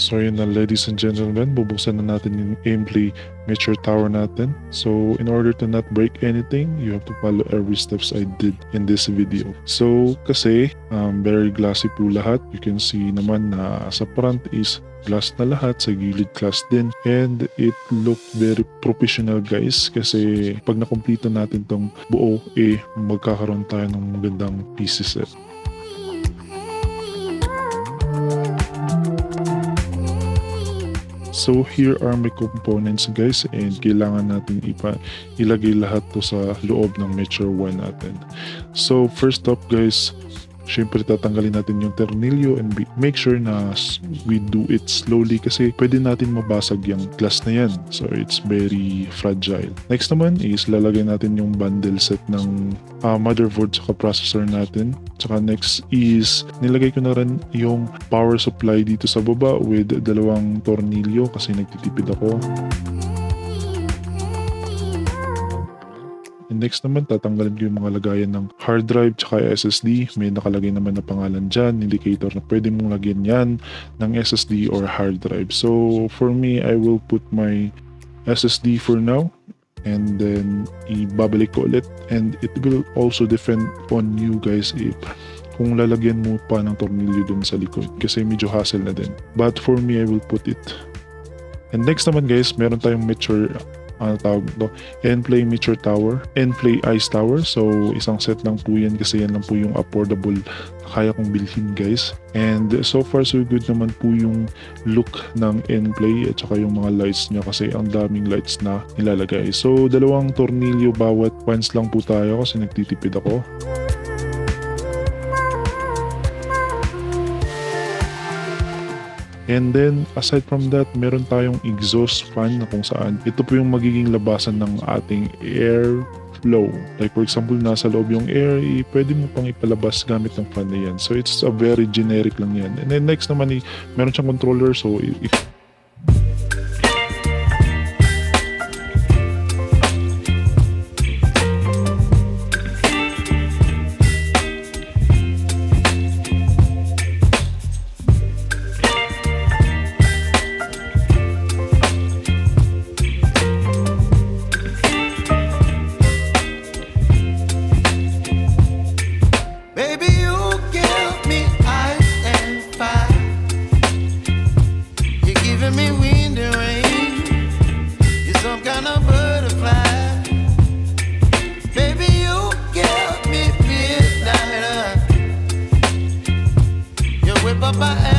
So yun na, ladies and gentlemen, bubuksan na natin yung Aimplay Meteor Tower natin. So in order to not break anything, you have to follow every steps I did in this video. So kasi very glossy po lahat. You can see naman na sa front is glass na lahat, sa gilid glass din, and it looked very professional guys, kasi pag nakumpleto natin tong buo, magkakaroon tayo ng magandang pieces set. So here are my components guys, and kailangan natin ilagay lahat to sa loob ng Meteor 1 natin. So first up guys, syempre tatanggalin natin yung tornilyo, and make sure na we do it slowly kasi pwede natin mabasag yung glass na yan. So it's very fragile. Next naman is lalagay natin yung bundle set ng motherboard sa processor natin. Tsaka next is nilagay ko na rin yung power supply dito sa baba with dalawang tornilyo kasi nagtitipid ako. And next naman, tatanggalin ko yung mga lagayan ng hard drive tsaka SSD. May nakalagay naman na pangalan dyan, indicator na pwede mong lagyan yan ng SSD or hard drive. So for me, I will put my SSD for now, and then ibabalik ko ulit, and it will also depend on you guys if kung lalagyan mo pa ng tornilyo dun sa likod kasi medyo hassle na din. But for me, I will put it. And next naman guys, meron tayong Meteor Aimplay Meteor Tower, Aimplay Ice Tower. So isang set lang po yan kasi yan lang po yung affordable na kaya kong bilhin guys. And so far so good naman po yung look ng Aimplay at saka yung mga lights niya kasi ang daming lights na nilalagay. So dalawang tornilyo bawat once lang po tayo kasi nagtitipid ako. And then, aside from that, meron tayong exhaust fan na kung saan ito po yung magiging labasan ng ating air flow. Like for example, nasa loob yung air, pwede mo pang ipalabas gamit ng fan na yan. So, it's a very generic lang yan. And then next naman, meron siyang controller. So, my